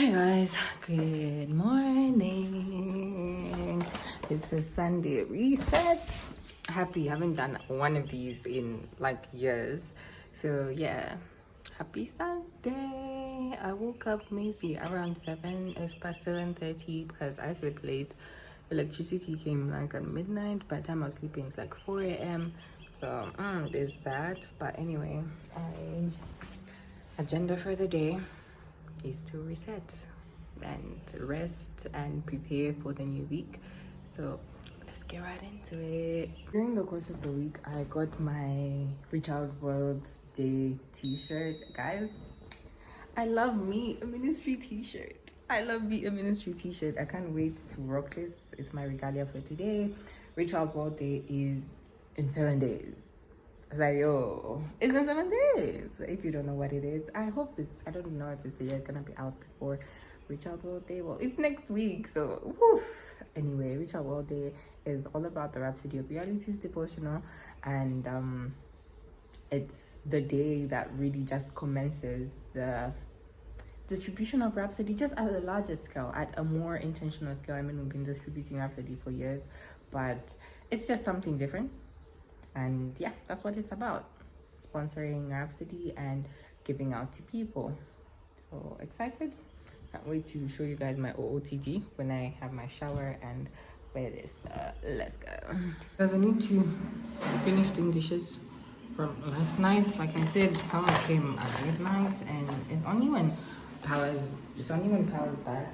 Hi guys, good morning. It's a Sunday reset. Happy, haven't done one of these in like years. So yeah, happy Sunday. I woke up maybe around 7:30 because I slept late. Electricity came like at midnight. By the time I was sleeping it's like 4 a.m. So there's that. But anyway, agenda for the day is to reset and rest and prepare for the new week. So let's get right into it. During the course of the week, I got my Reach Out World Day t-shirt. Guys, I love me a ministry t-shirt. I love me a ministry t-shirt. I can't wait to rock this. It's my regalia for today. Reach Out World Day is in 7 days. I was like, yo, it's in 7 days. If you don't know what it is, I don't know if this video is gonna be out before Reach Out World Day. Well, it's next week, so whew. Anyway, Reach Out World Day is all about the Rhapsody of Realities devotional, and it's the day that really just commences the distribution of Rhapsody just at a larger scale, at a more intentional scale. I mean, we've been distributing Rhapsody for years, but it's just something different. And yeah, that's what it's about. Sponsoring Rhapsody and giving out to people. So excited. Can't wait to show you guys my OOTD when I have my shower and wear this. Let's go. Guys, I need to finish doing dishes from last night. Like I said, power came at midnight and it's only when power's back.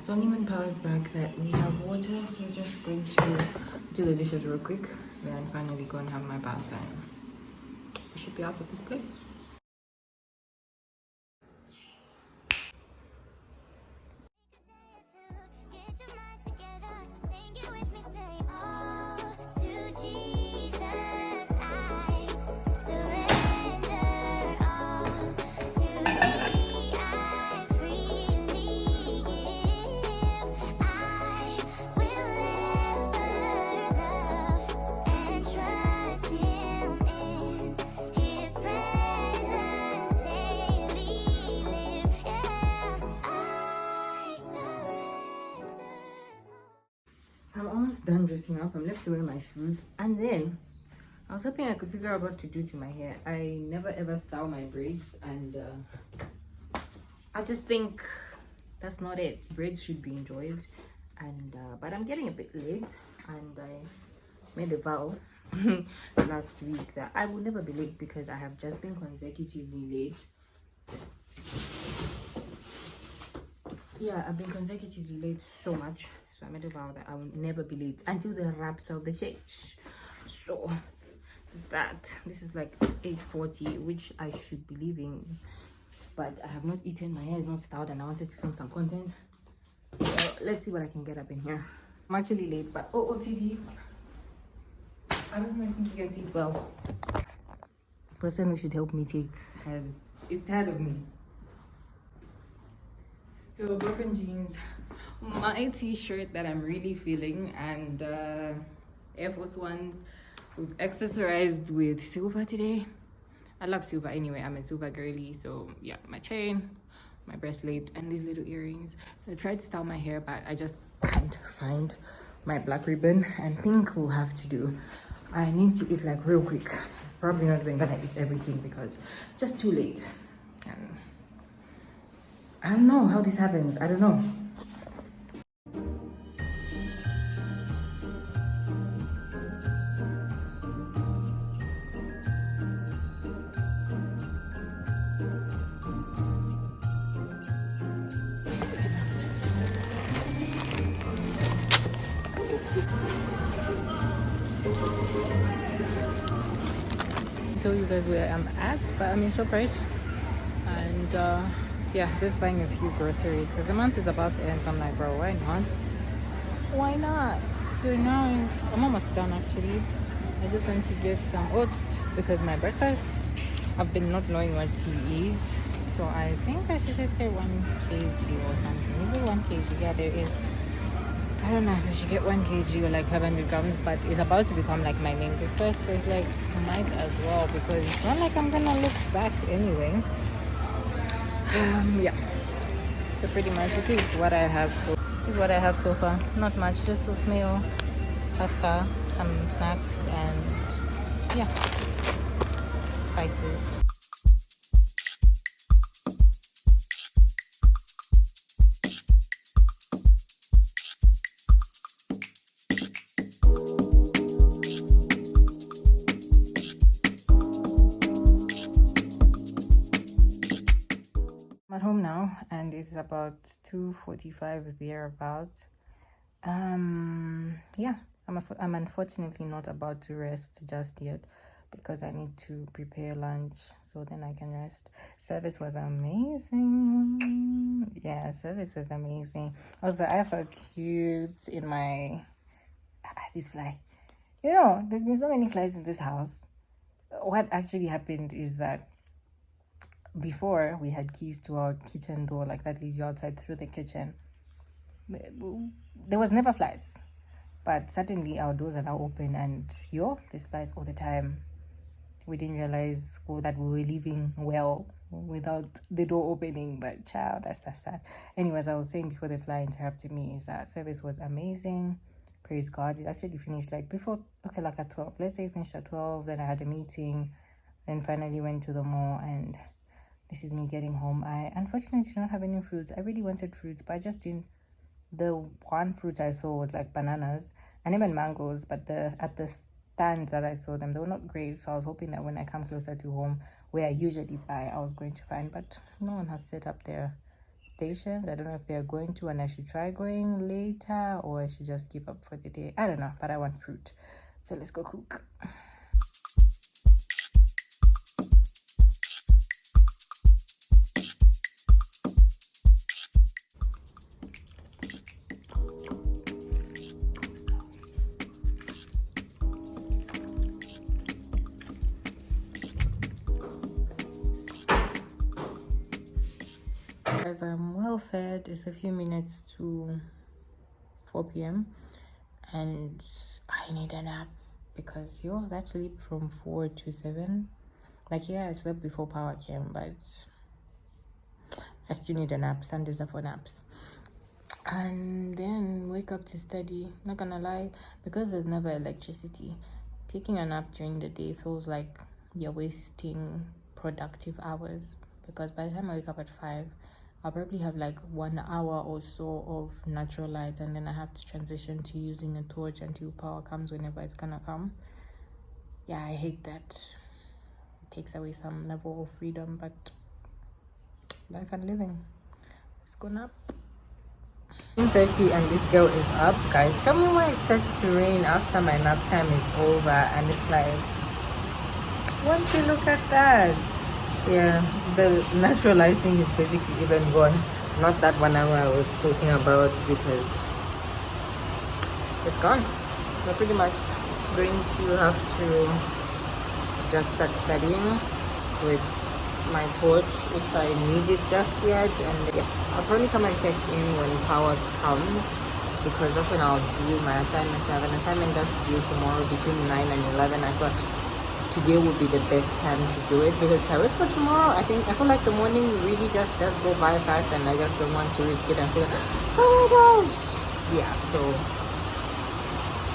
It's only when power's back that we have water. So just going to do the dishes real quick, then finally go and have my bath and we should be out of this place. I'm almost done dressing up. I'm left to wear my shoes, and then I was hoping I could figure out what to do to my hair. I never ever style my braids, and I just think that's not it. Braids should be enjoyed, and but I'm getting a bit late, and I made a vow last week that I will never be late because I have just been consecutively late. Yeah, I've been consecutively late so much. So I made a vow that I will never be late until the rapture of the church. So is that. This is like 8:40, which I should be leaving. But I have not eaten, my hair is not styled, and I wanted to film some content. So let's see what I can get up in here. I'm actually late, but OOTD. I don't even think you can see it well. The person who should help me take is tired of me. So broken jeans, my t-shirt that I'm really feeling, and Air Force Ones. We've accessorized with silver today. I love silver anyway. I'm a silver girly. So yeah, my chain, my bracelet, and these little earrings. So I tried to style my hair, but I just can't find my black ribbon, and think we'll have to do. I need to eat like real quick. Probably not even gonna eat everything because just too late. And I don't know how this happens. I don't know. Tell you guys where I'm at, but I'm in ShopRite, and yeah, just buying a few groceries because the month is about to end. So I'm like, bro, why not? So now I'm almost done actually. I just want to get some oats because my breakfast, I've been not knowing what to eat, so I think I should just get 1 kg or something. Is there 1 kg? Yeah, there is. I don't know if I should get 1 kg or like 500 grams, but it's about to become like my main breakfast, so it's like I might as well, because it's not like I'm gonna look back anyway. Yeah. So pretty much this is what I have. So this is what I have so far. Not much, just oatmeal, pasta, some snacks, and yeah, spices. I'm at home now, and it's about 2:45 thereabouts. Yeah, I'm unfortunately not about to rest just yet because I need to prepare lunch so then I can rest. Service was amazing. Yeah, service was amazing. Also, I have a cute in my this fly. You know, there's been so many flies in this house. What actually happened is that before we had keys to our kitchen door, like that leads you outside through the kitchen. There was never flies. But suddenly our doors are now open and there's flies all the time. We didn't realize that we were living well without the door opening, but child, that's that. Anyways, I was saying before the fly interrupted me is that service was amazing. Praise God. It actually finished like before, okay, like at 12. Let's say it finished at 12, then I had a meeting, then finally went to the mall, and this is me getting home. I unfortunately did not have any fruits. I really wanted fruits, but I just didn't. The one fruit I saw was like bananas and even mangoes, but at the stands that I saw them, they were not great. So I was hoping that when I come closer to home, where I usually buy, I was going to find, but no one has set up their stations. I don't know if they're going to, and I should try going later, or I should just give up for the day. I don't know, but I want fruit. So let's go cook. Guys, I'm well fed. It's a few minutes to 4 p.m. and I need a nap because that sleep from 4 to 7. Like, yeah, I slept before power came, but I still need a nap. Sundays are for naps. And then wake up to study. Not gonna lie, because there's never electricity, taking a nap during the day feels like you're wasting productive hours, because by the time I wake up at 5, I'll probably have like 1 hour or so of natural light, and then I have to transition to using a torch until power comes whenever it's gonna come. Yeah, I hate that. It takes away some level of freedom, but life and living. Let's go nap. 10:30 and this girl is up. Guys, tell me why it starts to rain after my nap time is over, and it's like, once you look at that, yeah, the natural lighting is basically even gone. Not that 1 hour I was talking about, because it's gone. So pretty much going to have to just start studying with my torch if I need it just yet, and yeah, I'll probably come and check in when power comes, because that's when I'll do my assignment. I have an assignment that's due tomorrow between 9 and 11. I thought today would be the best time to do it, because if I wait for tomorrow, I feel like the morning really just does go by fast, and I just don't want to risk it and feel like, oh my gosh. Yeah, so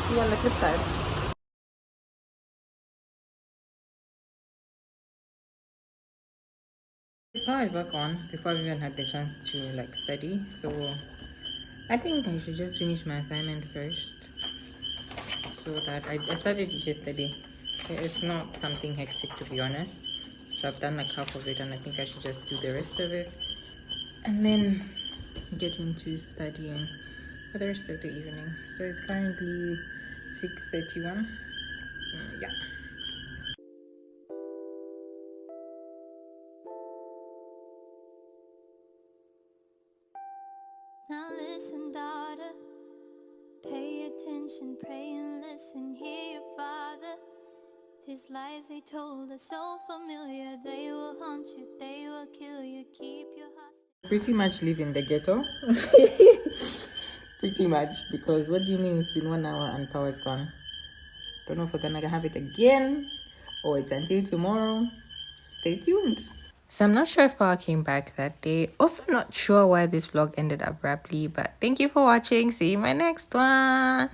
see you on the flip side. Power is back on before I've even had the chance to like study, so I think I should just finish my assignment first, so that I started it yesterday. It's not something hectic, to be honest, so I've done like half of it, and I think I should just do the rest of it and then get into studying for the rest of the evening. So it's currently 6:31. Yeah. Now listen, daughter, pay attention, pray and listen, hear your father. These lies they told are so familiar, they will haunt you, they will kill you, keep your hostage. Pretty much live in the ghetto. Pretty much, because what do you mean it's been 1 hour and power is gone? Don't know if we're gonna have it again or it's until tomorrow. Stay tuned. So I'm not sure if power came back that day. Also not sure why this vlog ended abruptly, but thank you for watching. See you in my next one.